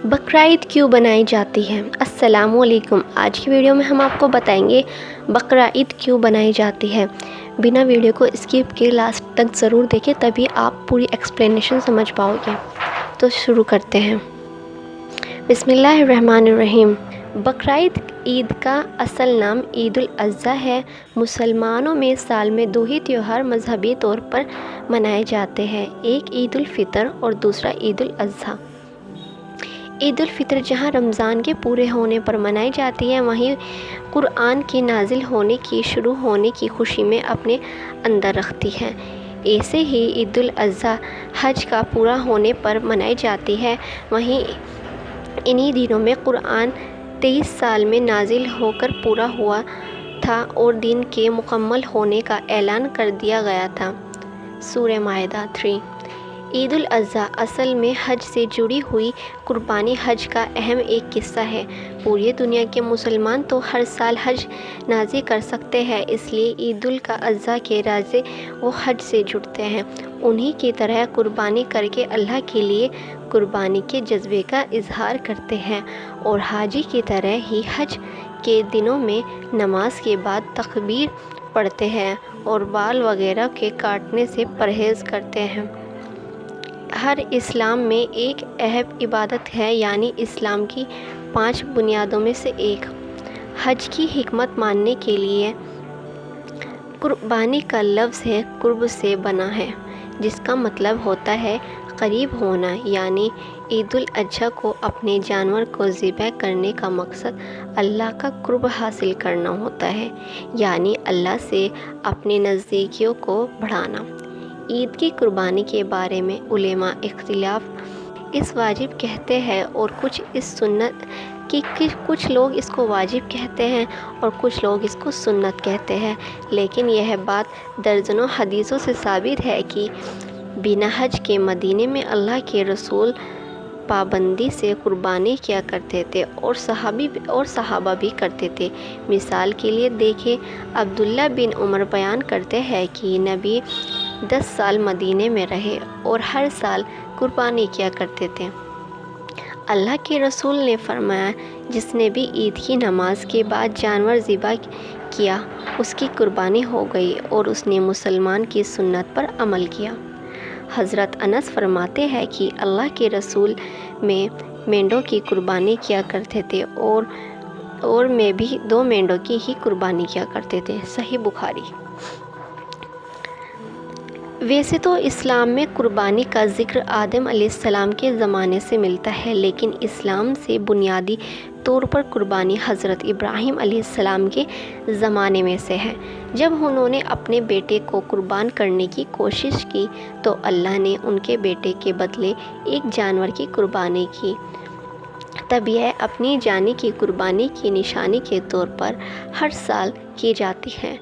بقرہ عید کیوں بنائی جاتی ہے؟ السلام علیکم۔ آج کی ویڈیو میں ہم آپ کو بتائیں گے بقرہ عید کیوں بنائی جاتی ہے۔ بنا ویڈیو کو اسکپ کے لاسٹ تک ضرور دیکھیں، تبھی آپ پوری ایکسپلینیشن سمجھ پاؤ گے۔ تو شروع کرتے ہیں۔ بسم اللہ الرحمن الرحیم۔ بقرہ عید کا اصل نام عید الاضحیٰ ہے۔ مسلمانوں میں سال میں دو ہی تہوار مذہبی طور پر منائے جاتے ہیں، ایک عید الفطر اور دوسرا عید الاضحیٰ۔ عید الفطر جہاں رمضان کے پورے ہونے پر منائی جاتی ہے، وہیں قرآن کے نازل ہونے کی شروع ہونے کی خوشی میں اپنے اندر رکھتی ہے۔ ایسے ہی عید الاضحیٰ حج کا پورا ہونے پر منائی جاتی ہے، وہیں انہی دنوں میں قرآن 23 سال میں نازل ہو کر پورا ہوا تھا اور دین کے مکمل ہونے کا اعلان کر دیا گیا تھا۔ سورہ مائدہ 3۔ عید الاضحیٰ اصل میں حج سے جڑی ہوئی قربانی حج کا اہم ایک قصہ ہے۔ پوری دنیا کے مسلمان تو ہر سال حج نازی کر سکتے ہیں، اس لیے عید الاضحیٰ کے روزے وہ حج سے جڑتے ہیں، انہی کی طرح قربانی کر کے اللہ کے لیے قربانی کے جذبے کا اظہار کرتے ہیں، اور حاجی کی طرح ہی حج کے دنوں میں نماز کے بعد تکبیر پڑھتے ہیں اور بال وغیرہ کے کاٹنے سے پرہیز کرتے ہیں۔ حج اسلام میں ایک اہم عبادت ہے، یعنی اسلام کی 5 بنیادوں میں سے ایک۔ حج کی حکمت ماننے کے لیے قربانی کا لفظ ہے قرب سے بنا ہے، جس کا مطلب ہوتا ہے قریب ہونا، یعنی عید الاضحیٰ کو اپنے جانور کو ذبح کرنے کا مقصد اللہ کا قرب حاصل کرنا ہوتا ہے، یعنی اللہ سے اپنے نزدیکیوں کو بڑھانا۔ عید کی قربانی کے بارے میں علماء اختلاف اس واجب کہتے ہیں اور کچھ اس سنت کی، کچھ لوگ اس کو واجب کہتے ہیں اور کچھ لوگ اس کو سنت کہتے ہیں، لیکن یہ بات درجنوں حدیثوں سے ثابت ہے کہ بنا حج کے مدینے میں اللہ کے رسول پابندی سے قربانی کیا کرتے تھے اور صحابہ بھی کرتے تھے۔ مثال کے لیے دیکھیں، عبداللہ بن عمر بیان کرتے ہیں کہ نبی 10 سال مدینے میں رہے اور ہر سال قربانی کیا کرتے تھے۔ اللہ کے رسول نے فرمایا، جس نے بھی عید کی نماز کے بعد جانور ذبح کیا، اس کی قربانی ہو گئی اور اس نے مسلمان کی سنت پر عمل کیا۔ حضرت انس فرماتے ہیں کہ اللہ کے رسول میں مینڈوں کی قربانی کیا کرتے تھے اور میں بھی 2 مینڈوں کی ہی قربانی کیا کرتے تھے۔ صحیح بخاری۔ ویسے تو اسلام میں قربانی کا ذکر آدم علیہ السلام کے زمانے سے ملتا ہے، لیکن اسلام سے بنیادی طور پر قربانی حضرت ابراہیم علیہ السلام کے زمانے میں سے ہے۔ جب انہوں نے اپنے بیٹے کو قربان کرنے کی کوشش کی تو اللہ نے ان کے بیٹے کے بدلے ایک جانور کی قربانی کی۔ تب یہ اپنی جانی کی قربانی کی نشانی کے طور پر ہر سال کی جاتی ہے۔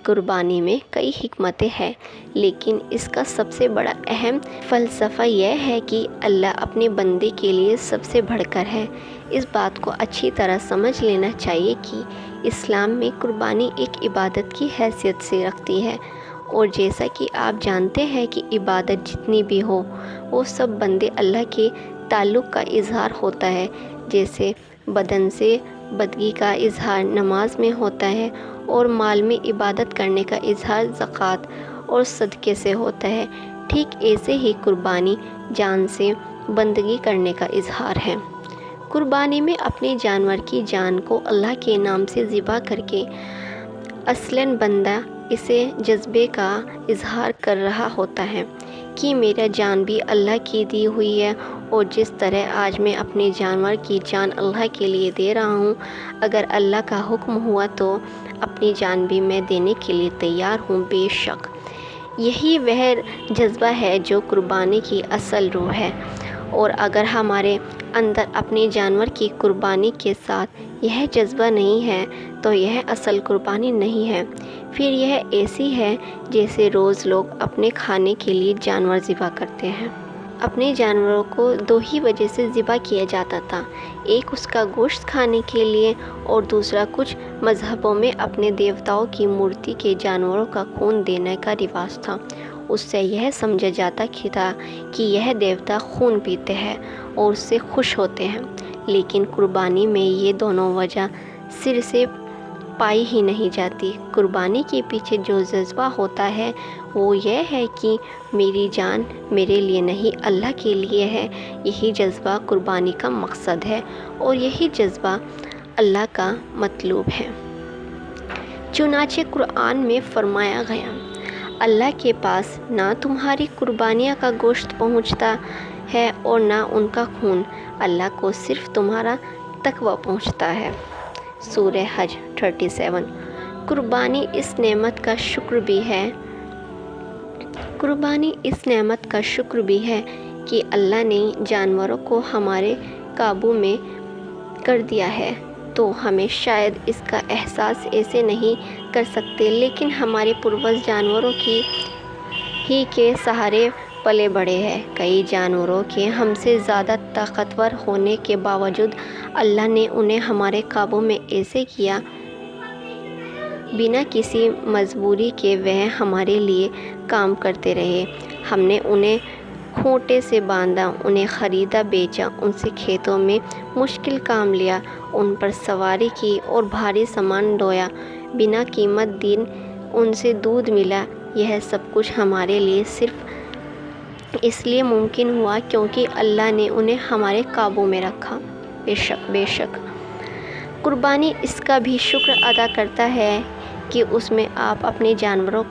قربانی میں کئی حکمتیں ہیں، لیکن اس کا سب سے بڑا اہم فلسفہ یہ ہے کہ اللہ اپنے بندے کے لیے سب سے بڑھ کر ہے۔ اس بات کو اچھی طرح سمجھ لینا چاہیے کہ اسلام میں قربانی ایک عبادت کی حیثیت سے رکھتی ہے، اور جیسا کہ آپ جانتے ہیں کہ عبادت جتنی بھی ہو، وہ سب بندے اللہ کے تعلق کا اظہار ہوتا ہے۔ جیسے بدن سے بندگی کا اظہار نماز میں ہوتا ہے، اور مال میں عبادت کرنے کا اظہار زکوٰۃ اور صدقے سے ہوتا ہے، ٹھیک ایسے ہی قربانی جان سے بندگی کرنے کا اظہار ہے۔ قربانی میں اپنے جانور کی جان کو اللہ کے نام سے ذبح کر کے اصلاً بندہ اسے جذبے کا اظہار کر رہا ہوتا ہے کہ میرا جان بھی اللہ کی دی ہوئی ہے، اور جس طرح آج میں اپنے جانور کی جان اللہ کے لیے دے رہا ہوں، اگر اللہ کا حکم ہوا تو اپنی جان بھی میں دینے کے لیے تیار ہوں۔ بے شک یہی وہ جذبہ ہے جو قربانی کی اصل روح ہے، اور اگر ہمارے اندر اپنے جانور کی قربانی کے ساتھ یہ جذبہ نہیں ہے تو یہ اصل قربانی نہیں ہے، پھر یہ ایسی ہے جیسے روز لوگ اپنے کھانے کے لیے جانور ذبح کرتے ہیں۔ اپنے جانوروں کو 2 ہی وجہ سے ذبح کیا جاتا تھا، ایک اس کا گوشت کھانے کے لیے، اور دوسرا کچھ مذہبوں میں اپنے دیوتاؤں کی مورتی کے جانوروں کا خون دینے کا رواج تھا، اس سے یہ سمجھا جاتا تھا کہ یہ دیوتا خون پیتے ہیں اور اس سے خوش ہوتے ہیں، لیکن قربانی میں یہ دونوں وجہ سر سے پائی ہی نہیں جاتی۔ قربانی کے پیچھے جو جذبہ ہوتا ہے وہ یہ ہے کہ میری جان میرے لیے نہیں اللہ کے لیے ہے۔ یہی جذبہ قربانی کا مقصد ہے اور یہی جذبہ اللہ کا مطلوب ہے۔ چنانچہ قرآن میں فرمایا گیا، اللہ کے پاس نہ تمہاری قربانیاں کا گوشت پہنچتا ہے اور نہ ان کا خون، اللہ کو صرف تمہارا تقوی پہنچتا ہے۔ سورہ حج 37۔ قربانی اس نعمت کا شکر بھی ہے کہ اللہ نے جانوروں کو ہمارے قابو میں کر دیا ہے، تو ہمیں شاید اس کا احساس ایسے نہیں کر سکتے، لیکن ہمارے پروج جانوروں ہی کے سہارے پلے بڑھے ہیں۔ کئی جانوروں کے ہم سے زیادہ طاقتور ہونے کے باوجود اللہ نے انہیں ہمارے قابو میں ایسے کیا بنا کسی مجبوری کے وہ ہمارے لیے کام کرتے رہے۔ ہم نے انہیں کھوٹے سے باندھا، انہیں خریدا بیچا، ان سے کھیتوں میں مشکل کام لیا، ان پر سواری کی اور بھاری سامان ڈھویا، بنا قیمت دی ان سے دودھ ملا۔ یہ سب کچھ ہمارے لیے صرف اس لیے ممکن ہوا کیونکہ اللہ نے انہیں ہمارے قابو میں رکھا۔ بے شک قربانی اس کا بھی شکر ادا کرتا ہے کہ اس میں آپ اپنے جانوروں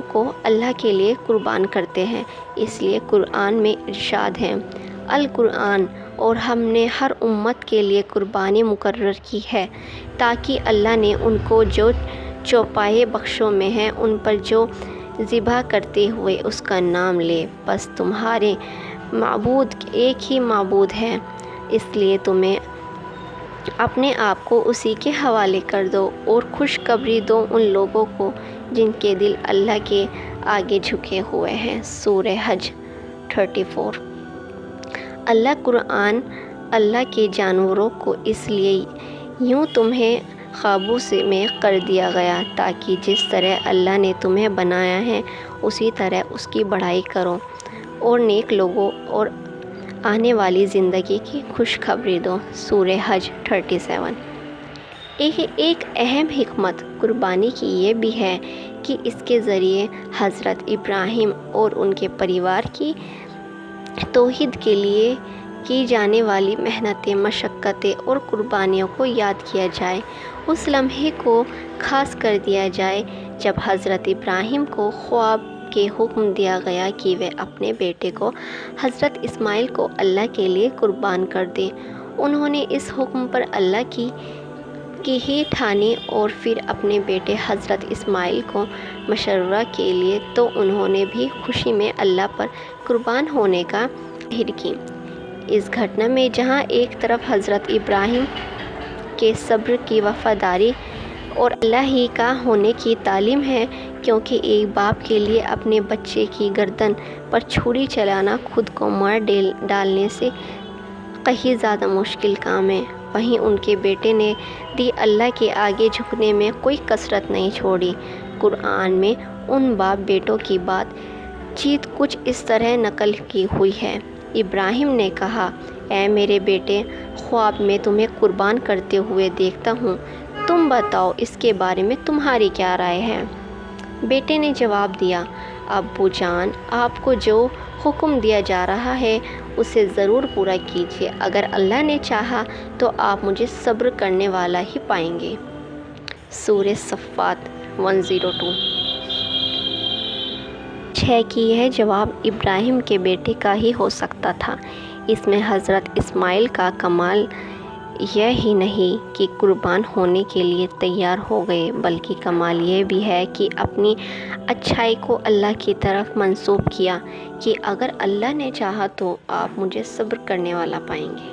کو اللہ کے لیے قربان کرتے ہیں۔ اس لیے قرآن میں ارشاد ہے، القرآن، اور ہم نے ہر امت کے لیے قربانی مقرر کی ہے تاکہ اللہ نے ان کو جو چوپائے بخشوں میں ہیں ان پر جو ذبح کرتے ہوئے اس کا نام لے۔ بس تمہارے معبود ایک ہی معبود ہے، اس لیے تمہیں اپنے آپ کو اسی کے حوالے کر دو اور خوشخبری دو ان لوگوں کو جن کے دل اللہ کے آگے جھکے ہوئے ہیں۔ سورہ حج 34۔ اللہ کے جانوروں کو اس لیے یوں تمہیں قابو میں کر دیا گیا تاکہ جس طرح اللہ نے تمہیں بنایا ہے اسی طرح اس کی بڑائی کرو اور نیک لوگوں اور آنے والی زندگی کی خوشخبری دو۔ سورہ حج 37۔ ایک اہم حکمت قربانی کی یہ بھی ہے کہ اس کے ذریعے حضرت ابراہیم اور ان کے پریوار کی توحید کے لیے کی جانے والی محنتیں، مشقتیں اور قربانیوں کو یاد کیا جائے۔ اس لمحے کو خاص کر دیا جائے جب حضرت ابراہیم کو خواب کے حکم دیا گیا کہ وہ اپنے بیٹے کو حضرت اسماعیل کو اللہ کے لیے قربان کر دیں۔ انہوں نے اس حکم پر اللہ کی ہی ٹھانی اور پھر اپنے بیٹے حضرت اسماعیل کو مشورہ کے لیے تو انہوں نے بھی خوشی میں اللہ پر قربان ہونے کا ظاہر کی۔ اس گھٹنا میں جہاں ایک طرف حضرت ابراہیم کے صبر کی وفاداری اور اللہ ہی کا ہونے کی تعلیم ہے، کیونکہ ایک باپ کے لیے اپنے بچے کی گردن پر چھری چلانا خود کو مار ڈالنے سے کہیں زیادہ مشکل کام ہے، وہیں ان کے بیٹے نے بھی اللہ کے آگے جھکنے میں کوئی کسرت نہیں چھوڑی۔ قرآن میں ان باپ بیٹوں کی بات چیت کچھ اس طرح نقل کی ہوئی ہے۔ ابراہیم نے کہا، اے میرے بیٹے، خواب میں تمہیں قربان کرتے ہوئے دیکھتا ہوں، تم بتاؤ اس کے بارے میں تمہاری کیا رائے ہے؟ بیٹے نے جواب دیا، ابو جان، آپ کو جو حکم دیا جا رہا ہے اسے ضرور پورا کیجیے، اگر اللہ نے چاہا تو آپ مجھے صبر کرنے والا ہی پائیں گے۔ سورہ صفات 102۔ کہ یہ جواب ابراہیم کے بیٹے کا ہی ہو سکتا تھا۔ اس میں حضرت اسماعیل کا کمال یہ ہی نہیں کہ قربان ہونے کے لیے تیار ہو گئے، بلکہ کمال یہ بھی ہے کہ اپنی اچھائی کو اللہ کی طرف منسوب کیا کہ اگر اللہ نے چاہا تو آپ مجھے صبر کرنے والا پائیں گے۔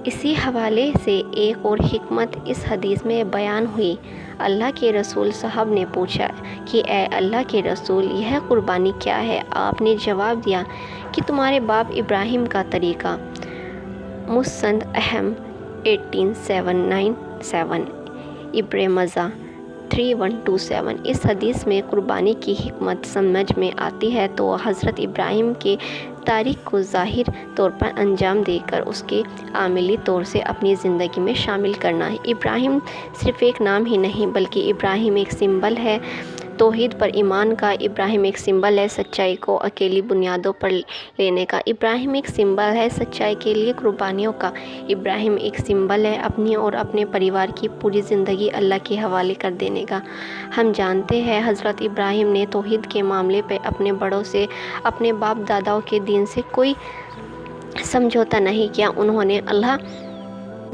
اسی حوالے سے ایک اور حکمت اس حدیث میں بیان ہوئی۔ اللہ کے رسول صاحب نے پوچھا کہ اے اللہ کے رسول، یہ قربانی کیا ہے؟ آپ نے جواب دیا کہ تمہارے باپ ابراہیم کا طریقہ۔ مسند احمد 18797، ابن ماجہ 3127۔ اس حدیث میں قربانی کی حکمت سمجھ میں آتی ہے تو حضرت ابراہیم کے تاریخ کو ظاہر طور پر انجام دے کر اس کے عملی طور سے اپنی زندگی میں شامل کرنا ہے۔ ابراہیم صرف ایک نام ہی نہیں بلکہ ابراہیم ایک سمبل ہے توحید پر ایمان کا۔ ابراہیم ایک سمبل ہے سچائی کو اکیلی بنیادوں پر لینے کا۔ ابراہیم ایک سمبل ہے سچائی کے لیے قربانیوں کا۔ ابراہیم ایک سمبل ہے اپنی اور اپنے پریوار کی پوری زندگی اللہ کے حوالے کر دینے کا۔ ہم جانتے ہیں حضرت ابراہیم نے توحید کے معاملے پہ اپنے بڑوں سے، اپنے باپ داداؤں کے دین سے کوئی سمجھوتا نہیں کیا۔ انہوں نے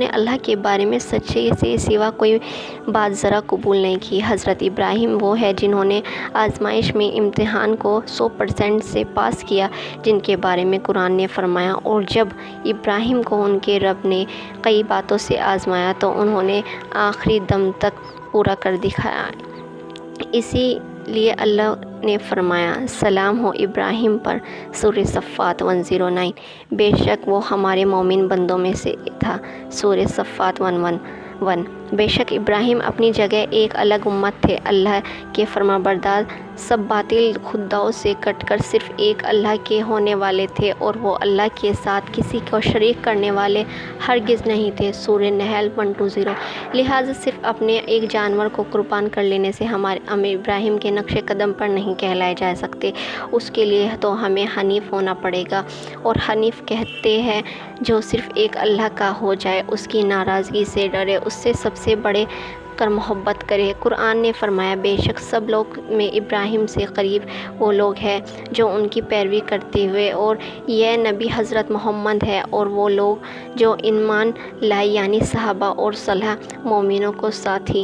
اللہ کے بارے میں سچے سے سوا کوئی بات ذرا قبول نہیں کی۔ حضرت ابراہیم وہ ہے جنہوں نے آزمائش میں امتحان کو 100% سے پاس کیا، جن کے بارے میں قرآن نے فرمایا، اور جب ابراہیم کو ان کے رب نے کئی باتوں سے آزمایا تو انہوں نے آخری دم تک پورا کر دکھایا۔ اسی لیے اللہ نے فرمایا، سلام ہو ابراہیم پر، سورہ صفات 109۔ بے شک وہ ہمارے مومن بندوں میں سے تھا، سورہ صفات 111۔ بے شک ابراہیم اپنی جگہ ایک الگ امت تھے، اللہ کے فرمانبردار، سب باطل خداؤں سے کٹ کر صرف ایک اللہ کے ہونے والے تھے، اور وہ اللہ کے ساتھ کسی کو شریک کرنے والے ہرگز نہیں تھے، سورہ نحل 120۔ لہٰذا صرف اپنے ایک جانور کو قربان کر لینے سے ہمارے ابراہیم کے نقش قدم پر نہیں کہلائے جا سکتے، اس کے لیے تو ہمیں حنیف ہونا پڑے گا، اور حنیف کہتے ہیں جو صرف ایک اللہ کا ہو جائے، اس کی ناراضگی سے ڈرے، اس سے سب سے بڑے کر محبت کرے۔ قرآن نے فرمایا، بے شک سب لوگ میں ابراہیم سے قریب وہ لوگ ہیں جو ان کی پیروی کرتے ہوئے، اور یہ نبی حضرت محمد ہے، اور وہ لوگ جو ایمان لائے یعنی صحابہ اور صالح مومنوں کو ساتھی،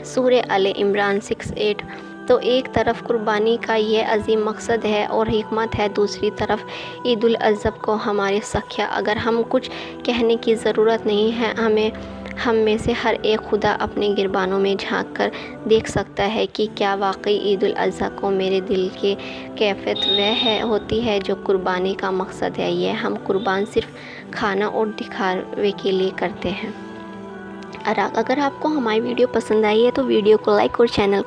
سورہ آل عمران 6:8۔ تو ایک طرف قربانی کا یہ عظیم مقصد ہے اور حکمت ہے، دوسری طرف عید الاضحیٰ کو ہمارے سخیا۔ اگر ہم کچھ کہنے کی ضرورت نہیں ہے، ہم میں سے ہر ایک خدا اپنے گربانوں میں جھانک کر دیکھ سکتا ہے کہ کیا واقعی عید الاضحیٰ کو میرے دل کی کیفیت وہ ہوتی ہے جو قربانی کا مقصد ہے، یہ ہم قربان صرف کھانا اور دکھاوے کے لیے کرتے ہیں۔ اگر آپ کو ہماری ویڈیو پسند آئی ہے تو ویڈیو کو لائک اور چینل کو